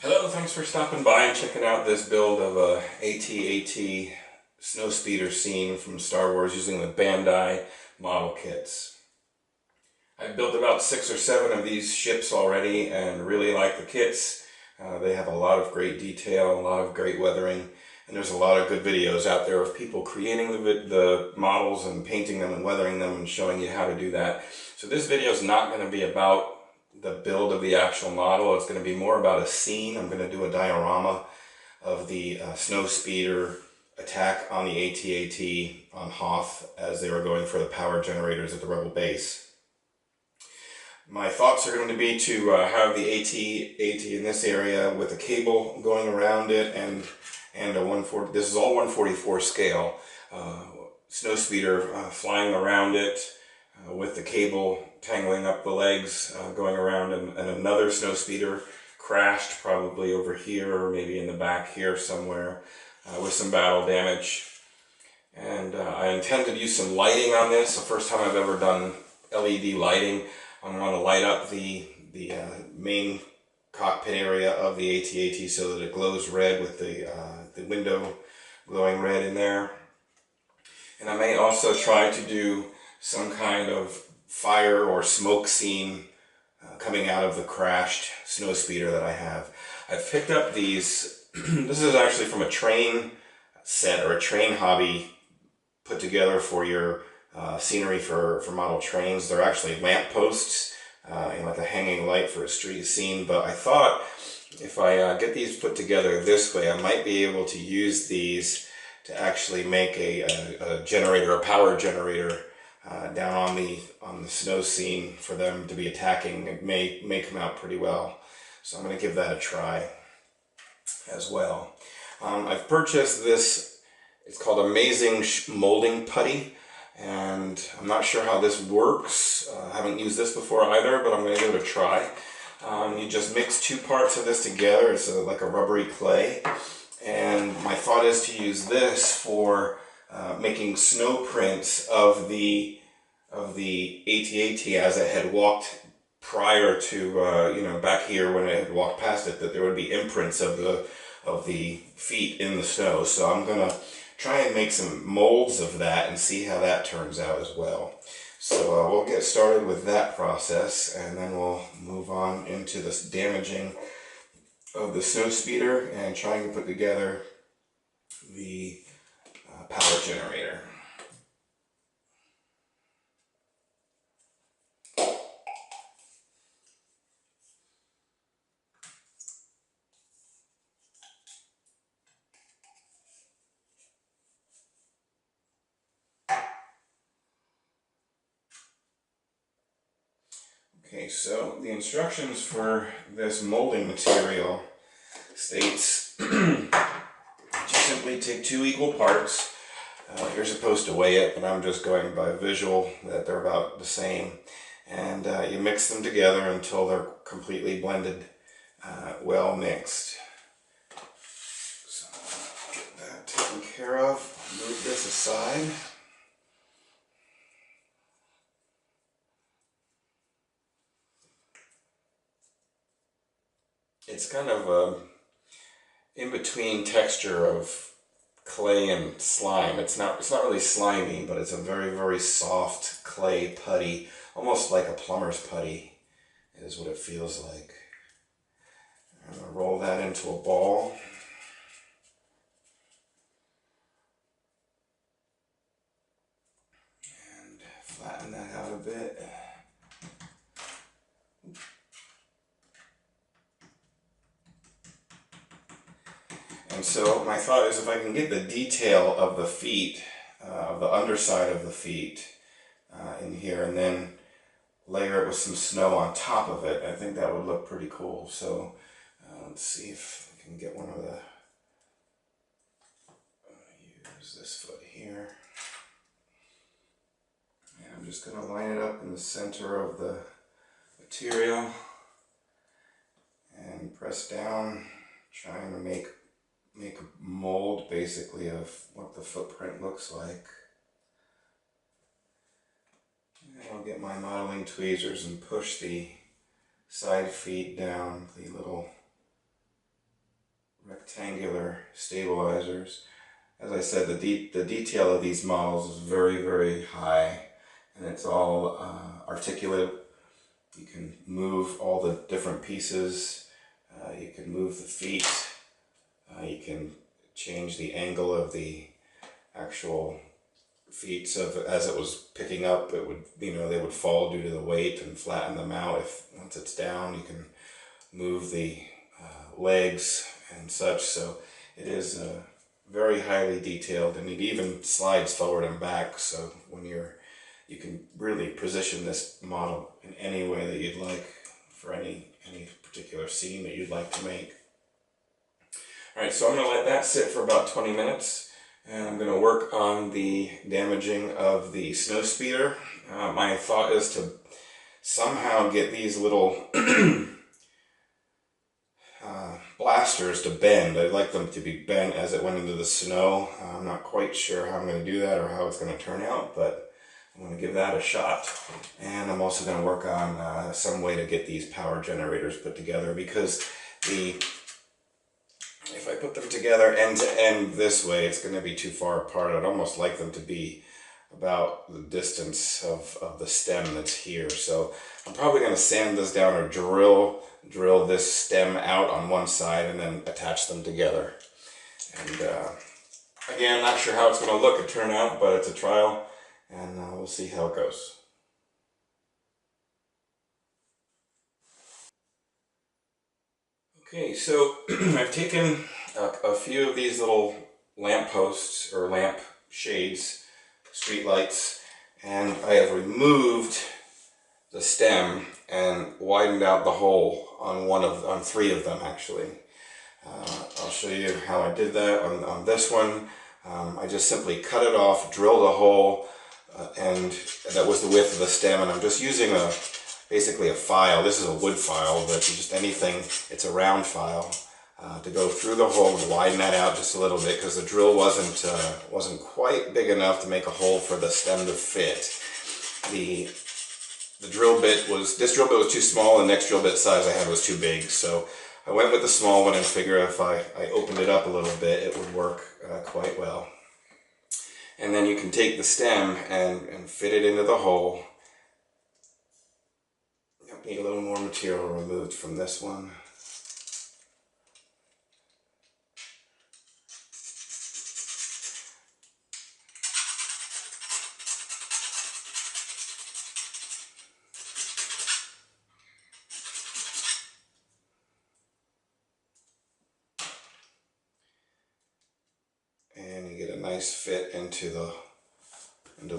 Hello, thanks for stopping by and checking out this build of a AT-AT Snowspeeder scene from Star Wars using the Bandai model kits. I've built about 6 or 7 of these ships already and really like the kits. They have a lot of great detail, a lot of great weathering, and there's a lot of good videos out there of people creating the models and painting them and weathering them and showing you how to do that. So this video is not going to be about the build of the actual model. It's going to be more about a scene. I'm going to do a diorama of the Snowspeeder attack on the AT-AT on Hoth as they were going for the power generators at the Rebel base. My thoughts are going to be to have the AT-AT in this area with a cable going around it and a 140. This is all 144 scale. Snowspeeder flying around it with the cable tangling up the legs, going around, and another Snowspeeder crashed probably over here or maybe in the back here somewhere with some battle damage. And I intend to use some lighting on this. The first time I've ever done LED lighting. I'm going to light up the main cockpit area of the AT-AT so that it glows red with the window glowing red in there. And I may also try to do some kind of fire or smoke scene coming out of the crashed Snowspeeder that I have. I've picked up these, this is actually from a train set or a train hobby put together for your scenery for model trains. They're actually lamp posts and like a hanging light for a street scene, but I thought if I get these put together this way, I might be able to use these to actually make a generator, a power generator down on the snow scene for them to be attacking. It may come out pretty well, so I'm going to give that a try as well. I've purchased this. It's called Amazing Molding Putty, and I'm not sure how this works. I haven't used this before either, but I'm going to give it a try. You just mix 2 parts of this together. It's like a rubbery clay, and my thought is to use this for making snow prints of the AT-AT as it had walked prior to back here when it had walked past it, that there would be imprints of the feet in the snow. So I'm gonna try and make some molds of that and see how that turns out as well. So we'll get started with that process, and then we'll move on into this damaging of the Snowspeeder and trying to put together the power generator. Okay, so the instructions for this molding material states you simply take 2 equal parts. You're supposed to weigh it, but I'm just going by visual that they're about the same. And you mix them together until they're completely blended, well mixed. So get that taken care of. Move this aside. It's kind of a in-between texture of clay and slime. It's not really slimy, but it's a very, very soft clay putty, almost like a plumber's putty is what it feels like. I'm going to roll that into a ball. And flatten that out a bit. And so my thought is if I can get the detail of the feet, of the underside of the feet in here, and then layer it with some snow on top of it, I think that would look pretty cool. So let's see if I can get one of the, use this foot here. And I'm just going to line it up in the center of the material and press down, trying to make a mold basically of what the footprint looks like. And I'll get my modeling tweezers and push the side feet down, the little rectangular stabilizers. As I said, the detail of these models is very, very high, and it's all articulate. You can move all the different pieces. You can move the feet. You can change the angle of the actual feet, so as it was picking up, it would, they would fall due to the weight, and flatten them out. If once it's down, you can move the legs and such. So it is very highly detailed, and it even slides forward and back. So when you can really position this model in any way that you'd like for any particular scene that you'd like to make. All right, so I'm going to let that sit for about 20 minutes, and I'm going to work on the damaging of the Snowspeeder. My thought is to somehow get these little blasters to bend. I'd like them to be bent as it went into the snow. I'm not quite sure how I'm going to do that or how it's going to turn out, but I'm going to give that a shot. And I'm also going to work on some way to get these power generators put together, because if I put them together end to end this way, it's going to be too far apart. I'd almost like them to be about the distance of the stem that's here. So I'm probably going to sand this down or drill this stem out on one side and then attach them together. And again, not sure how it's going to look or turn out, but it's a trial, and we'll see how it goes. Okay, so I've taken a few of these little lamp posts or lamp shades, street lights, and I have removed the stem and widened out the hole on 3 of them actually. I'll show you how I did that on this one. I just simply cut it off, drilled a hole, and that was the width of the stem, and I'm just using basically a file. This is a wood file, but just anything, it's a round file, to go through the hole and widen that out just a little bit, because the drill wasn't quite big enough to make a hole for the stem to fit. This drill bit was too small, and the next drill bit size I had was too big, so I went with the small one and figured if I opened it up a little bit, it would work quite well. And then you can take the stem and fit it into the hole. Need a little more material removed from this one. And you get a nice fit into the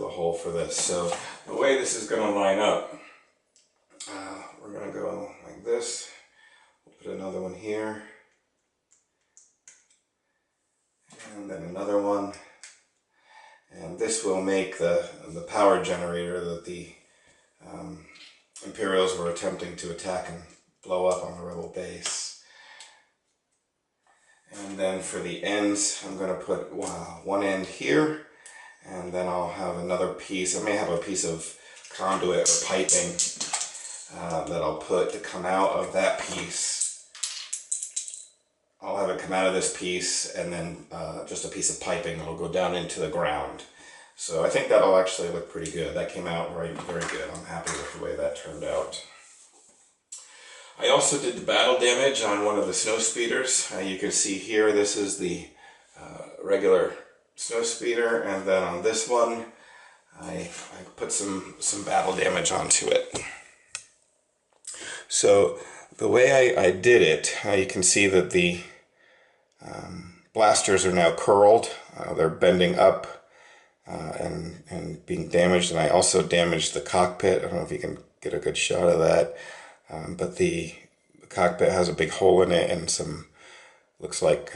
hole for this. So the way this is going to line up, we're going to go like this. We'll put another one here, and then another one, and this will make the power generator that the Imperials were attempting to attack and blow up on the rebel base. And then for the ends, I'm going to put one end here, and then I'll have another piece. I may have a piece of conduit or piping that I'll put to come out of that piece. I'll have it come out of this piece, and then just a piece of piping that'll go down into the ground. So I think that'll actually look pretty good. That came out very, very good. I'm happy with the way that turned out. I also did the battle damage on one of the Snowspeeders. You can see here, this is the regular Snowspeeder, and then on this one, I put some battle damage onto it. So the way I did it, you can see that the blasters are now curled. They're bending up and being damaged, and I also damaged the cockpit. I don't know if you can get a good shot of that, but the cockpit has a big hole in it and some, looks like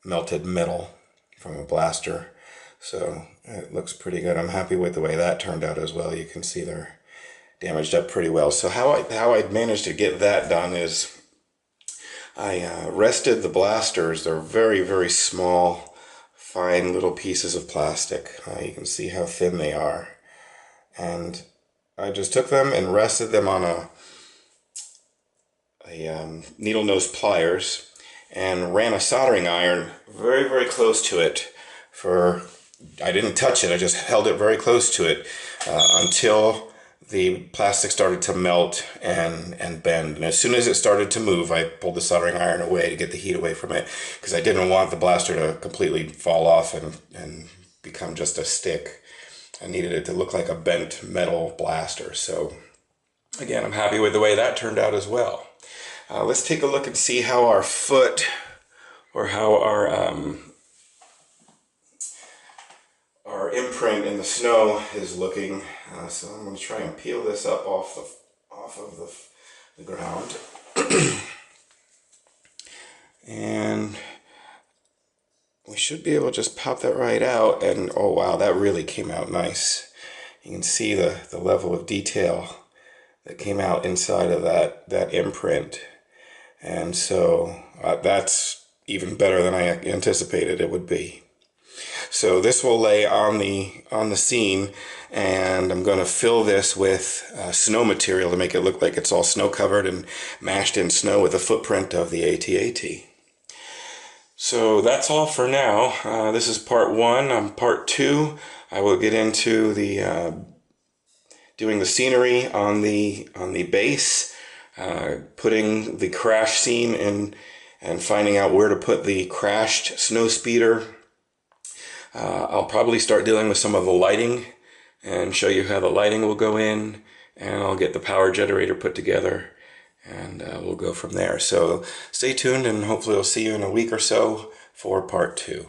melted metal from a blaster. So it looks pretty good. I'm happy with the way that turned out as well. You can see they're damaged up pretty well. So how I managed to get that done is I rested the blasters. They're very, very small, fine little pieces of plastic. You can see how thin they are. And I just took them and rested them on a needle nose pliers, and ran a soldering iron very, very close to it I didn't touch it, I just held it very close to it until the plastic started to melt and bend. And as soon as it started to move, I pulled the soldering iron away to get the heat away from it, because I didn't want the blaster to completely fall off and become just a stick. I needed it to look like a bent metal blaster. So again, I'm happy with the way that turned out as well. Let's take a look and see how our foot, or how our imprint in the snow is looking. So I'm going to try and peel this up off of the ground. And we should be able to just pop that right out, and oh wow, that really came out nice. You can see the level of detail that came out inside of that imprint. And so that's even better than I anticipated it would be. So this will lay on the scene, and I'm going to fill this with snow material to make it look like it's all snow covered and mashed in snow with a footprint of the AT-AT. So that's all for now. This is part one. On part two, I will get into the doing the scenery on the base, putting the crash scene in, and finding out where to put the crashed Snowspeeder. I'll probably start dealing with some of the lighting and show you how the lighting will go in, and I'll get the power generator put together, and we'll go from there. So stay tuned, and hopefully I'll see you in a week or so for part two.